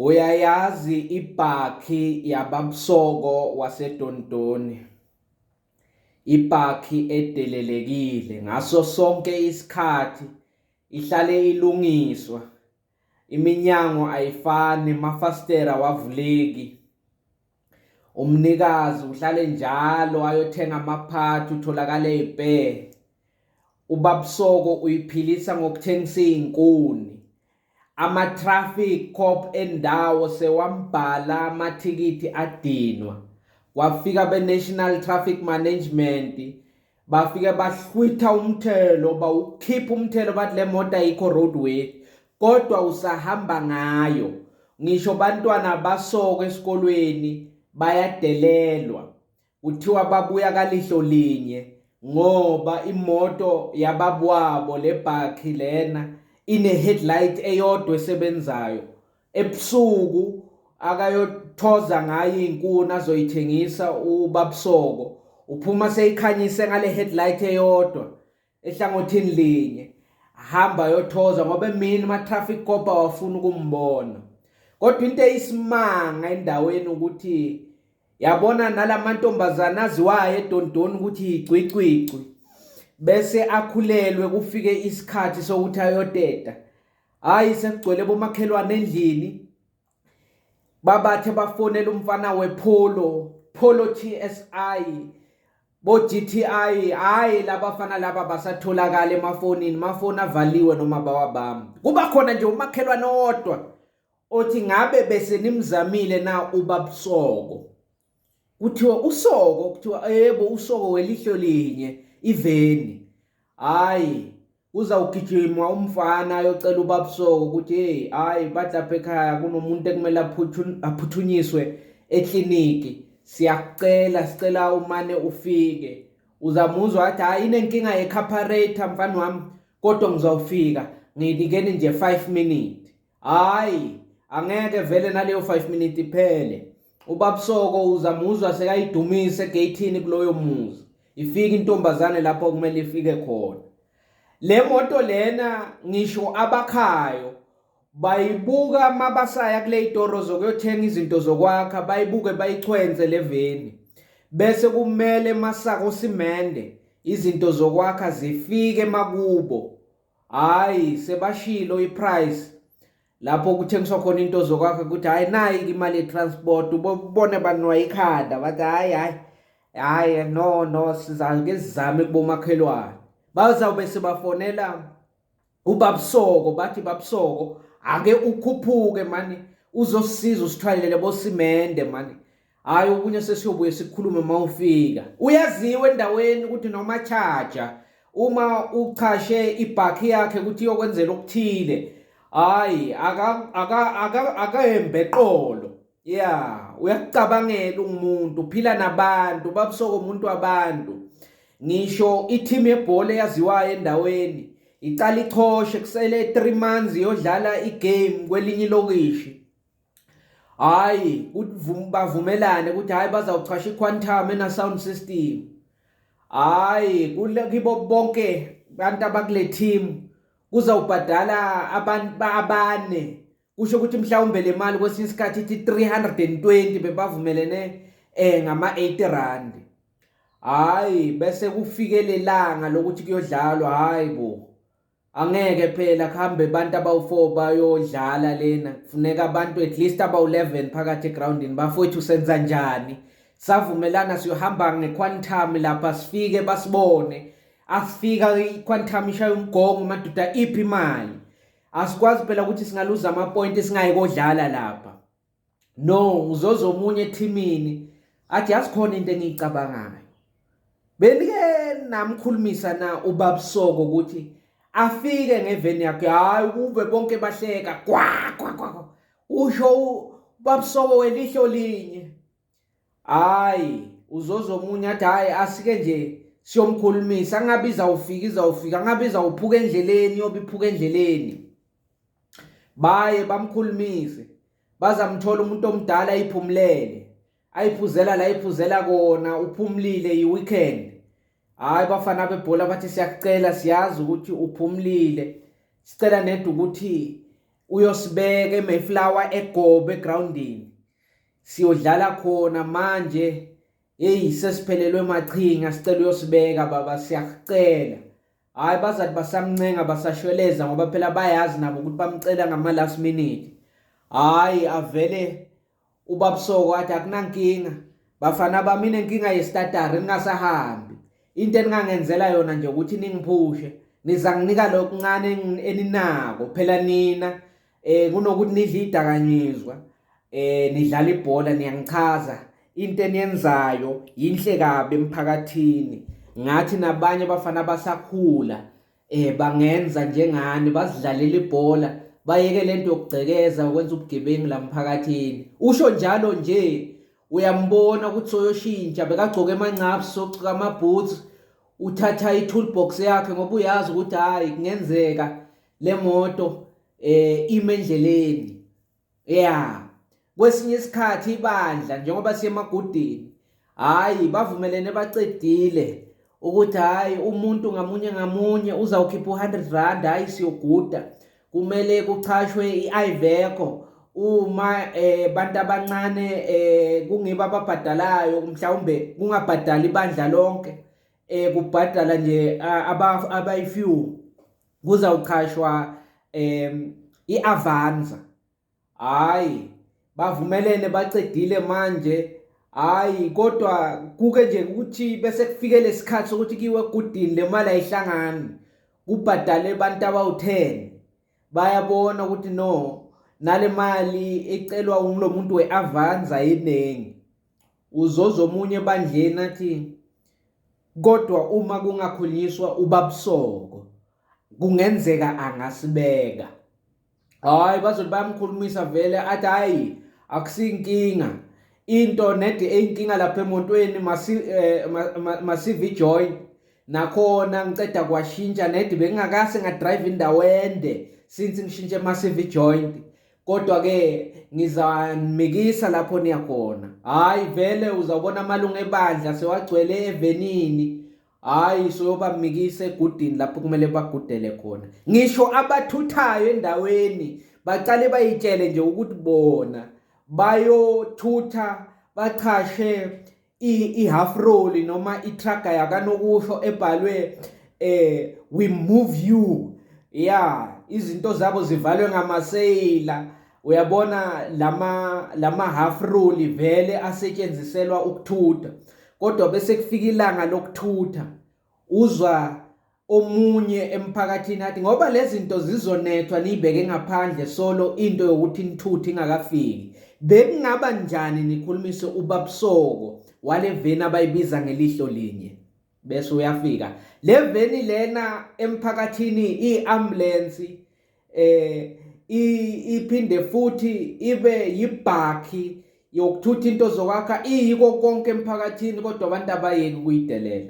Uyayazi I-Bakkie yabaB'Soko wasedondoni, I-Bakkie edelelekile ngaso sonke isikhathi ihlale ilungiswa, iminyango ayifani, amafasitela awavuleki. Umnikazi uhlale njalo ayothenga amaphathi utholakala ey'pe. uBab'Soko uyiphilisa ngokuthengisa iy'nkuni. Ama-traffic cop endawo sewambhala amathikithi adinwa. Kwafika be-National Traffic Management bafike bahlwitha umthelo, bawukhipha umthelo bathi le moto ayikho roadway kodwa usahamba ngayo. Ngisho bantwana basoko esikolweni bayadelelwa, kuthiwa babuya kaLihlo linye ngoba imoto yababwabo leBakkie lena ineHeadlight eyodwa esebenzayo. Ebusuku akayothoza ngayo iy'nkuni azoyithengisa uBab'Soko, uphuma seyikhanyise ngale headlight eyodwa ehlangothini linye, ahamba ayothoza ngoba emini ama-traffic cop awafuni ukumbona. Kodwa into eyisimanga endaweni ukuthi yabona nalamantombazana aziwayo edondoni ukuthi igcwicwicwi, bese akhulelwe kufike isikhathi sokuthi ayoteta. Hhayi sekugcwele bomakhelwane endlini, babathe bafonela umfana Polo TSI, bo-GTI. Hhayi labafana laba basatholakala emafonini, amafoni avaliwe noma bawabamba. Kuba khona nje umakhelwane owodwa othi ngabe bese nimzamile na uBab'Soko. Kuthiwa uSoko, kuthiwa yebo uSoko weLihlo linye iveni. Hhayi uzawugijima umfana ayocela uBab'Soko ukuthi hey, hhayi bathi lapha ekhaya kunomuntu ekumele aphuthunyiswe ekliniki, sicela umane ufike. Uzamuzwa wathi hhayi inenkinga ye-carburetor mfana wami kodwa ngizawufika, nginikeni nje 5 minutes. Hhayi angeke vele naleyo 5 minutes iphele. uBab'Soko uzamuzwa sekayidumise egeyithini kuloyo muzi, ifike intombazane lapho kumele ifike khona. Le moto lena ngisho abakhayo bayibuka mabasaya kule y'toro zokuyothenga izinto zokwakha, bayibuke bayichwenze le veni, bese kumele masako simende izinto zokwakha zifike makubo. Hhayi sebashilo i-price lapho kuthengiswa khona into zokwakha ukuthi hhayi nayi imali ye-transport, ubone banwa ikhanda bathi hhayi no sizake sizame kubomakhelwane. Bazawube sebafonela uBab'Soko bathi Bab'Soko ake ukhuphuke mani uzosisiza usithwalele bosimende mani, hhayi okunye sesiyobuye sikhulume uma ufika. Uyaziwa endaweni ukuthi noma charger uma uchashe iBakkie yakhe ukuthi iyokwenzela okuthile, hhayi akahembe eqolo. Uyakucabangela umuntu, uphila nabantu. uBab'Soko umuntu wabantu. Ngisho i-team yebhola eyaziwayo endaweni icala ichoshe kusele 3 months iyodlala igame kwelinye ilokishi. Hhayi bavumelane ukuthi hhayi bazawuchasha i-quantum ena-sound system. Hhayi kibo bonke abantu abakule team kuzawubhadala abantu abane, kusho ukuthi mhlawumbe le mali kwesinye isikhathi ithi 320 bebavumelene ngama-80 rand. Hhayi bese kufike lelanga lokuthi kuyodlalwa. Hhayi bo angeke phela kuhambe abantu abawu4 bayodlala lena, kufuneka abantu at least abawu11 phakathi egrawundini. Bafowethu senza njani? Savumelana siyohamba ngequantum lapha sifike basibone. Asifika iquantum ishaya umgongo madoda iphi imali. Asikwazi phela ukuthi singaluza amapointi singayikodlala lapha. No, uzozo omunye ethimini athi yasikhona into engiyicabangayo. Benike namkhulumisa na uBab'Soko ukuthi afike ngeveni yakhe. Hhayi kuve bonke bahleka kwa usho uBab'Soko weLihlo linye. Hhayi uzozo omunye athi hhayi asike nje siyomkhulumisa, angabe izawufika, angabe izawuphuka endleleni, yobe iphuka endleleni. Baye bamkhulumise, bazamthola umuntu omdala ayiphumulele, ayiphuzela la ayiphuzela kona, uphumlile yi-weekend. Hhayi bafana bebhola bathi siyakucela, siyazi ukuthi uphumlile, sicela nedwa ukuthi uyosibeka eMayflower eGobe egroundini. Siyodlala khona manje. Hey sesiphelelwe machinga sicela uyosibeka baba siyacela. Hayi bazathi basamncenga basashweleza ngoba phela bayazi nabo ukuthi bamcela ngama last minute. Hayi avele uBab'Soko athi akunankinga. Bafana bami inenkinga yestarter ningasahambi. Into eningangenzela yona nje ukuthi ningiphushe. Niza nginika lokuncane eninako phela nina kunokuthi nidle idakanyizwa nidlala ibhola niyangichaza into eniyenzayo yinhle kabi emphakathini. Ngathi nabanye bafana basakhula bangenza njengani bazidlalela ibhola bayeke lento yokugcekeza ukwenza ubugebengu la mphakathini. Usho njalo nje uyambona ukuthi soyoshintsha bekagcoke emancaphsi sokucika amaboots uthatha i-toolbox yakhe ngoba uyazi ukuthi hayi kungenzeka le moto ime endleleni. Kwesinye isikhathi ibandla njengoba siyemagudeni hayi bavumelene bacedile ukuthi hayi umuntu ngamunye uzawukhipha u100 hayi siyoguda kumele kuchashwe i-I-Bakkie uma bantu abancane kungiba ababhadalayo mhlawumbe kungabhadali ibandla lonke kubhadala nje abayi-few kuzawukhashwa i-Avanza. Hayi bavumelene bacedile manje. Hayi kodwa kuke nje ukuthi bese kufike lesikhathi sokuthi kiwe egudini le mali ayihlangani kubhadale abantu abawu10 bayabona ukuthi no nale mali ecelwa ngulo muntu weAvanza yenengi. Uzozo omunye ebandleni athi kodwa uma kungakhulunyiswa uBab'Soko kungenzeka angasibeka. Hayi bazothi bayamkhulumisa vele athi hayi akusinkinga into nedi eyinkinga lapha emotweni masive joint nakhona ngiceda kwashintsha nedi bengingakase ngadrive indawo ende since ngishintshe massive joint kodwa ke ngizamikisa lapho niyakhona. Hayi vele uzawubona amalungu ebandla sewagcwele evenini. Hayi soyobamikisa egudini lapho kumele bagudele khona. Ngisho abathuthayo endaweni baqale bayitshele nje ukuthi bona bayothutha bachashe i-half roll noma itraga yakanokusho ebhalwe we move you. Izinto zabo zivalwe ngamaseyila. Uyabona lama half roll vele asetshenziselwa ukuthutha kodwa bese kufika ilanga lokuthutha uzwa omunye emphakathini athi ngoba lezi zinto zizonethwa nibeke ngaphandle solo into yokuthi nithuthe ingakafiki bekungaba njani nikhulumise uBab'Soko wale veni abayibiza ngelihlo linye bese uyafika le veni lena emphakathini iambulance iphinde futhi ibe yi-Bakkie yokuthutha into zokwakha iyiko konke emphakathini kodwa abantu abayeki kuyidelela.